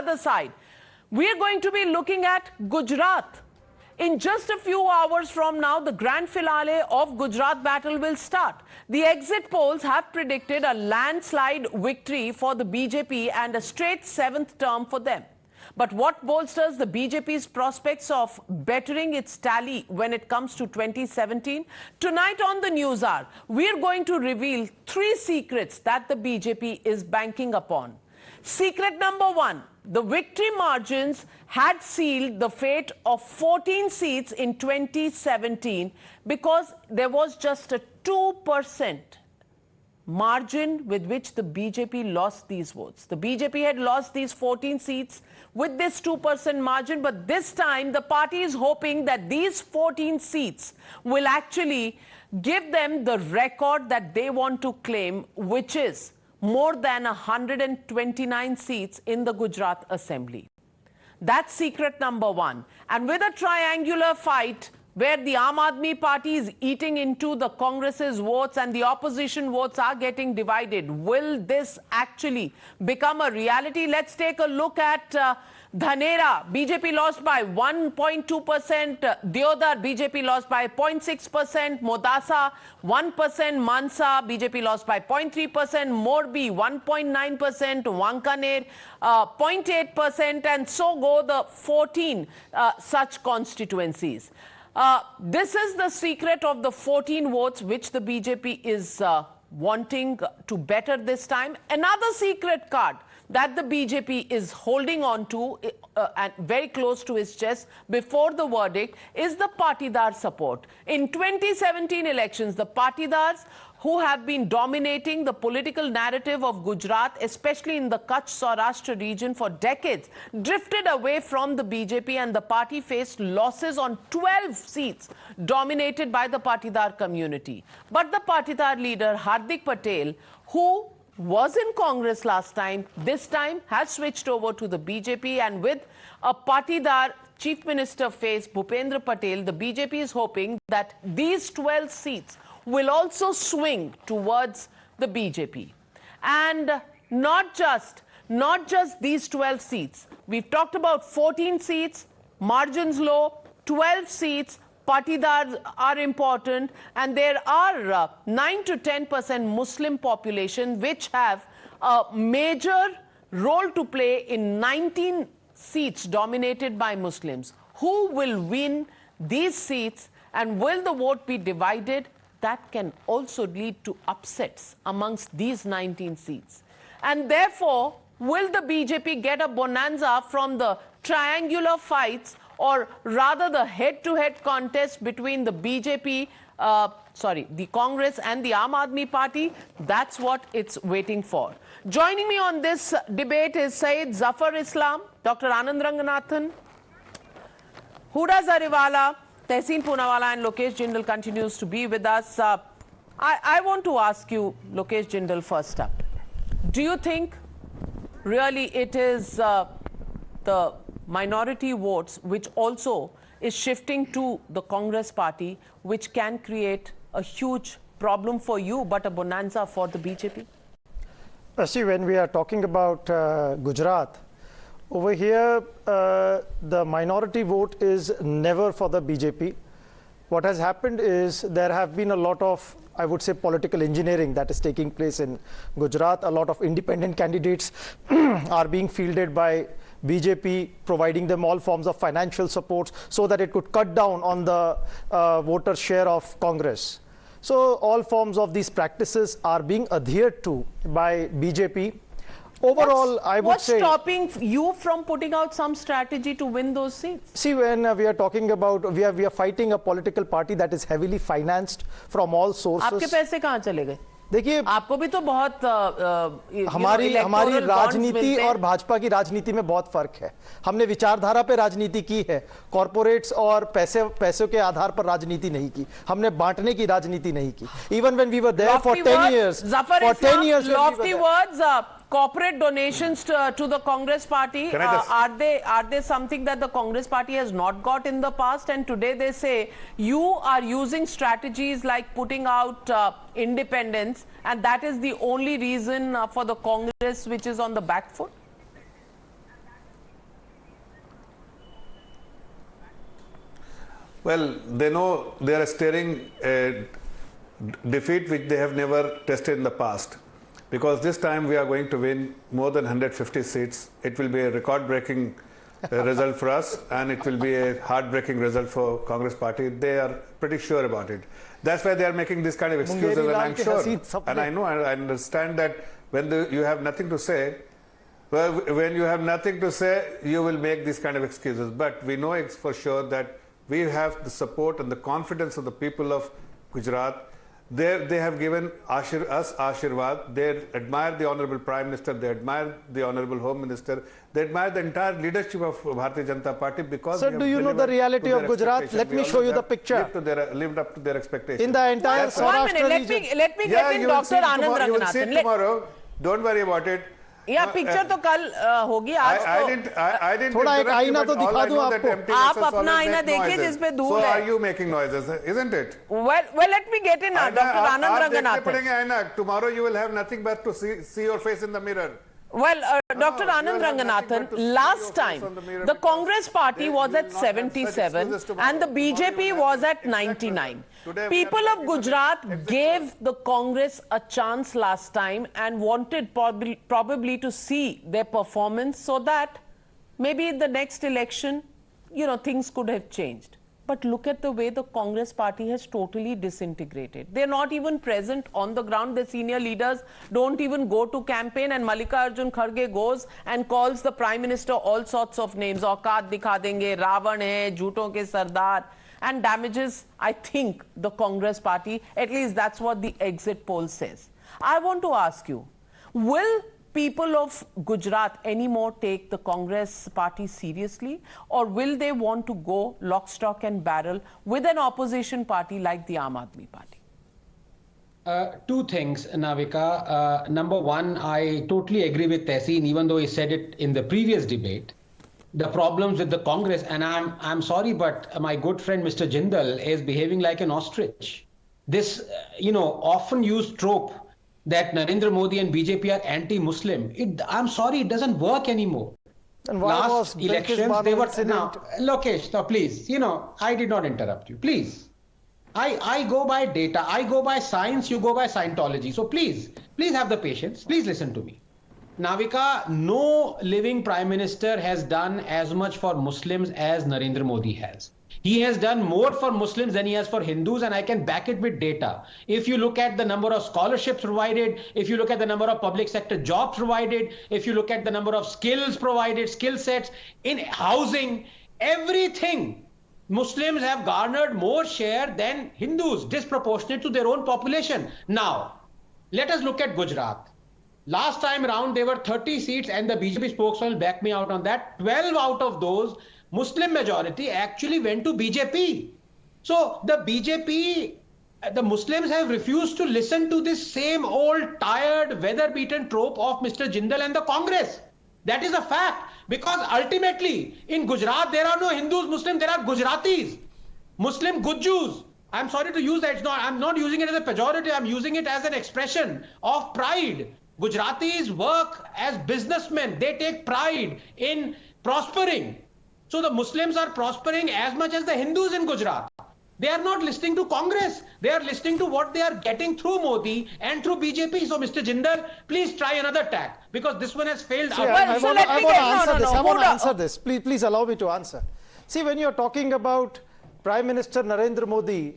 other side. We are going to be looking at Gujarat. In just a few hours from now, the grand finale of Gujarat battle will start. The exit polls have predicted a landslide victory for the BJP and a straight 7th term for them. But what bolsters the BJP's prospects of bettering its tally when it comes to 2017? Tonight on the News Hour, we're going to reveal 3 secrets that the BJP is banking upon. Secret number 1, the victory margins had sealed the fate of 14 seats in 2017 because there was just a 2% margin with which the BJP lost these votes. The BJP had lost these 14 seats with this 2% margin, but this time the party is hoping that these 14 seats will actually give them the record that they want to claim, which is more than 129 seats in the Gujarat Assembly. That's secret number 1. And with a triangular fight where the Aam Admi Party is eating into the Congress's votes and the opposition votes are getting divided, will this actually become a reality? Let's take a look at Dhanera. BJP lost by 1.2%. Deodar, BJP lost by 0.6%. Modasa, 1%. Mansa, BJP lost by 0.3%. Morbi, 1.9%. Wankaner, 0.8%. And so go the 14 such constituencies. This is the secret of the 14 votes which the BJP is wanting to better this time. Another secret card that the BJP is holding on to and very close to its chest before the verdict is the Patidar support. In 2017 elections, the Patidars who have been dominating the political narrative of Gujarat, especially in the Kutch Saurashtra region for decades, drifted away from the BJP and the party faced losses on 12 seats dominated by the Patidar community. But the Patidar leader Hardik Patel, who was in Congress last time, this time has switched over to the BJP, and with a Patidar Chief Minister face, Bhupendra Patel, the BJP is hoping that these 12 seats will also swing towards the BJP. And not just these 12 seats. We've talked about 14 seats, margins low, 12 seats, Patidars are important, and there are 9 to 10% Muslim population which have a major role to play in 19 seats dominated by Muslims. Who will win these seats, and will the vote be divided? That can also lead to upsets amongst these 19 seats. And therefore, will the BJP get a bonanza from the triangular fights, or rather the head-to-head contest between the BJP, the Congress and the Aam Admi Party? That's what it's waiting for. Joining me on this debate is Syed Zafar Islam, Dr. Anand Ranganathan, Huda Zariwala, Tehseen Poonawala, and Lokesh Jindal continues to be with us. I want to ask you, Lokesh Jindal, first up. Do you think really it is the minority votes which also is shifting to the Congress party, which can create a huge problem for you but a bonanza for the BJP? See, when we are talking about Gujarat, over here the minority vote is never for the BJP. What has happened is there have been a lot of, I would say, political engineering that is taking place in Gujarat. A lot of independent candidates are being fielded by BJP, providing them all forms of financial support so that it could cut down on the voter share of Congress. So all forms of these practices are being adhered to by BJP. Overall, I would say... What's stopping you from putting out some strategy to win those seats? See, when we are talking about, we are fighting a political party that is heavily financed from all sources. आपके पैसे कहाँ चले गए? देखिए, आपको भी तो बहुत हमारी राजनीति और भाजपा की राजनीति में बहुत फर्क है. हमने विचारधारा पे राजनीति की है, कॉर्पोरेट्स और पैसों के आधार पर राजनीति नहीं की. हमने बांटने की राजनीति नहीं की. Even when we were there for 10 years, lofty words. Corporate donations to the Congress party, are they something that the Congress party has not got in the past, and today they say you are using strategies like putting out independence, and that is the only reason for the Congress which is on the back foot? Well, they know they are staring a defeat which they have never tested in the past. Because this time we are going to win more than 150 seats. It will be a record-breaking result for us, and it will be a heart-breaking result for Congress party. They are pretty sure about it. That's why they are making this kind of excuses, and I'm sure, and I know, I understand that when you have nothing to say, well, when you have nothing to say, you will make these kind of excuses. But we know for sure that we have the support and the confidence of the people of Gujarat. They have given us Ashirwad. They admire the Honorable Prime Minister. They admire the Honorable Home Minister. They admire the entire leadership of Bharatiya Janata Party because. Sir, do you know the reality of Gujarat? Let me show you the picture. Lived up to their expectations. In the entire Saurashtra region. Let me get in Dr. Anand Ranganathan. You will see it tomorrow. Don't worry about it. या picture तो कल होगी आज तो थोड़ा एक आईना तो दिखा दूं आपको आप अपना आईना देखिए जिसपे धूल है so are you making noises, isn't it? Well let me get in Dr. Anand Ranganathan. Tomorrow you will have nothing but to see your face in the mirror. Well, Dr. Anand Ranganathan, last time the Congress party was at 77 and the BJP was at 99. People of Gujarat gave the Congress a chance last time and wanted probably to see their performance so that maybe in the next election, things could have changed. But look at the way the Congress party has totally disintegrated. They're not even present on the ground. The senior leaders don't even go to campaign, and Mallikarjun Kharge goes and calls the Prime Minister all sorts of names. Auqat dikha denge, Ravan hai, jhooton ke sardar, and damages, I think, the Congress party. At least that's what the exit poll says. I want to ask you, will people of Gujarat anymore take the Congress party seriously, or will they want to go lock, stock and barrel with an opposition party like the Aam Admi Party? Two things, Navika. Number one, I totally agree with Tehseen, even though he said it in the previous debate. The problems with the Congress, and I'm sorry, but my good friend Mr. Jindal is behaving like an ostrich. This, often used trope that Narendra Modi and BJP are anti-Muslim. I'm sorry, it doesn't work anymore. And why Last was elections, they were... Now, Lokesh, now please, I did not interrupt you. Please. I go by data. I go by science. You go by Scientology. So please have the patience. Please listen to me. Navika, no living Prime Minister has done as much for Muslims as Narendra Modi has. He has done more for Muslims than he has for Hindus, and I can back it with data. If you look at the number of scholarships provided, if you look at the number of public sector jobs provided, if you look at the number of skills provided, skill sets in housing, everything, Muslims have garnered more share than Hindus, disproportionate to their own population. Now, let us look at Gujarat. Last time around, there were 30 seats, and the BJP spokesman will back me out on that. 12 out of those, Muslim majority actually went to BJP. So the BJP, the Muslims have refused to listen to this same old, tired, weather-beaten trope of Mr. Jindal and the Congress. That is a fact. Because ultimately, in Gujarat, there are no Hindus, Muslims, there are Gujaratis. Muslim Gujjus. I'm sorry to use that. I'm not using it as a pejorative. I'm using it as an expression of pride. Gujaratis work as businessmen. They take pride in prospering. So the Muslims are prospering as much as the Hindus in Gujarat. They are not listening to Congress. They are listening to what they are getting through Modi and through BJP. So Mr. Jindal, please try another tack, because this one has failed. See, I want to answer this. Please allow me to answer. See, when you're talking about Prime Minister Narendra Modi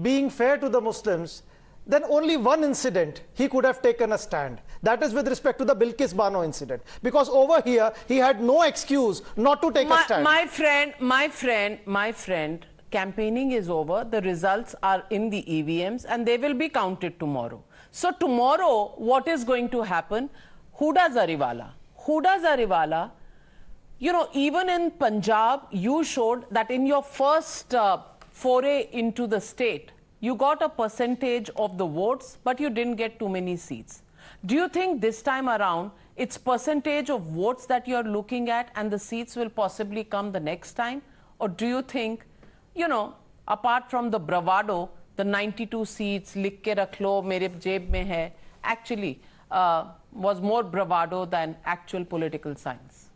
being fair to the Muslims, then only one incident he could have taken a stand. That is with respect to the Bilkis Bano incident. Because over here, he had no excuse not to take a stand. My friend, campaigning is over. The results are in the EVMs and they will be counted tomorrow. So tomorrow, what is going to happen? Huda Zariwala, even in Punjab, you showed that in your first foray into the state, you got a percentage of the votes, but you didn't get too many seats. Do you think this time around, it's percentage of votes that you're looking at and the seats will possibly come the next time? Or do you think, apart from the bravado, the 92 seats, likh ke rakh lo, mere jeb mein hai, actually was more bravado than actual political science?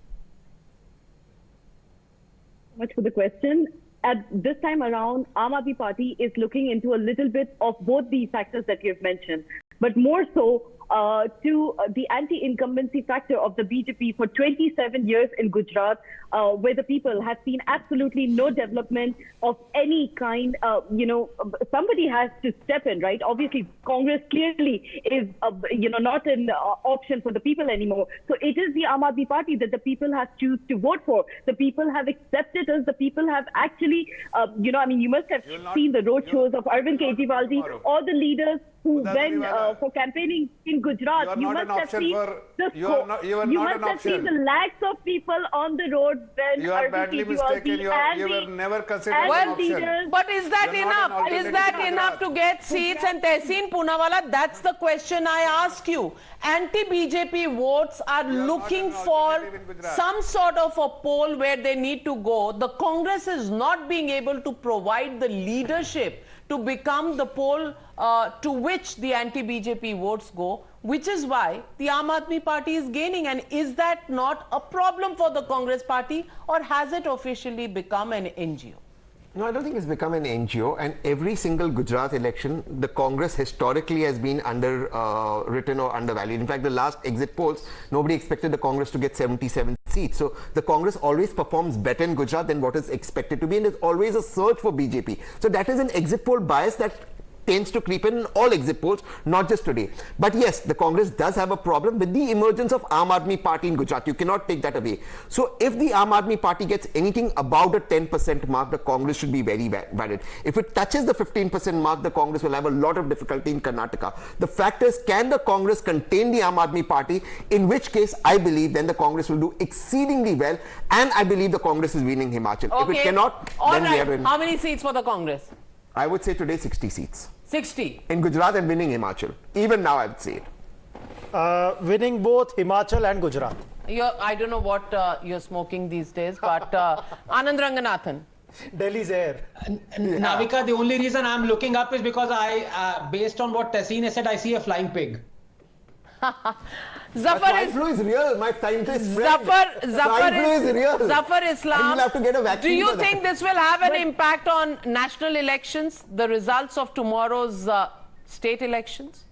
Much for the question. at this time around, Aam Admi Party is looking into a little bit of both the factors that you've mentioned, but more so to the anti-incumbency factor of the BJP for 27 years in Gujarat, where the people have seen absolutely no development of any kind. Somebody has to step in, right? Obviously, Congress clearly is, not an option for the people anymore. So it is the Aam Admi Party that the people have choose to vote for. The people have accepted us. The people have actually, you must have seen the road shows of Arvind Kejriwal, all the leaders who went for campaigning in Gujarat. You must have seen the lakhs of people on the road when you are badly mistaken. You were never considered an option. But is that enough? Is that enough to get seats? And Tehseen Poonawalla, that's the question I ask you. Anti-BJP votes are looking for some sort of a poll where they need to go. The Congress is not being able to provide the leadership to become the pole to which the anti-BJP votes go, which is why the Aam Admi Party is gaining. And is that not a problem for the Congress party, or has it officially become an NGO? No, I don't think it's become an NGO, and every single Gujarat election, the Congress historically has been underwritten or undervalued. In fact, the last exit polls, nobody expected the Congress to get 77 seats. So the Congress always performs better in Gujarat than what is expected to be, and there's always a search for BJP. So that is an exit poll bias that tends to creep in all exit polls, not just today. But yes, the Congress does have a problem with the emergence of Aam Admi Party in Gujarat. You cannot take that away. So if the Aam Admi Party gets anything about a 10% mark, the Congress should be very worried. If it touches the 15% mark, the Congress will have a lot of difficulty in Karnataka. The fact is, can the Congress contain the Aam Admi Party? In which case, I believe then the Congress will do exceedingly well, and I believe the Congress is winning Himachal. Okay. If it cannot, all then we are in. How many seats for the Congress? I would say today 60 seats. 60. In Gujarat and winning Himachal. Even now, I would say it. Winning both Himachal and Gujarat. I don't know what you're smoking these days, but Anand Ranganathan. Delhi's air. Navika, the only reason I'm looking up is because based on what Tehseen has said, I see a flying pig. Swine flu is real. My scientist friend. Zafar is real. Zafar Islam. And you'll have to get a vaccine. Do you think this will have an impact on national elections, the results of tomorrow's state elections?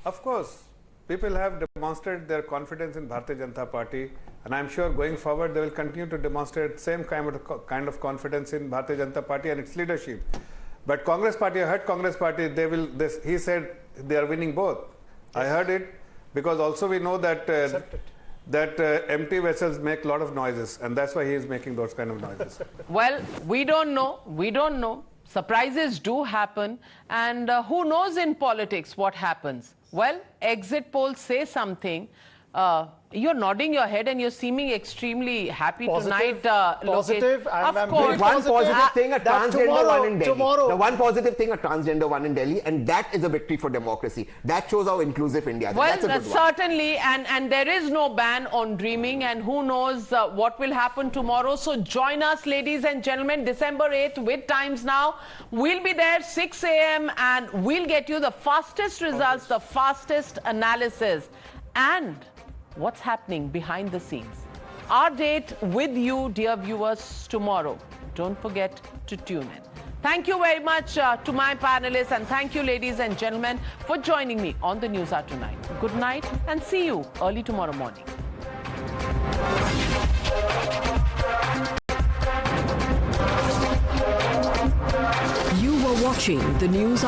Of course, people have demonstrated their confidence in Bharatiya Janata Party, and I'm sure going forward they will continue to demonstrate same kind of confidence in Bharatiya Janata Party and its leadership. But Congress Party, I heard Congress Party, he said they are winning both. Yes. I heard it because also we know that empty vessels make a lot of noises, and that's why he is making those kind of noises. Well, we don't know. We don't know. Surprises do happen, and who knows in politics what happens? Well, exit polls say something. You're nodding your head and you're seeming extremely happy positive, tonight. Positive. Of course. One positive thing, a transgender one in Delhi. Tomorrow. The one positive thing, a transgender one in Delhi, and that is a victory for democracy. That shows how inclusive India is. Well, that's a good certainly, and there is no ban on dreaming, and who knows what will happen tomorrow. So join us, ladies and gentlemen, December 8th with Times Now. We'll be there 6 a.m. and we'll get you the fastest results, the fastest analysis, and what's happening behind the scenes. Our date with you, dear viewers, tomorrow. Don't forget to tune in. Thank you very much to my panelists, and thank you, ladies and gentlemen, for joining me on the News Hour tonight. Good night, and see you early tomorrow morning. You were watching the News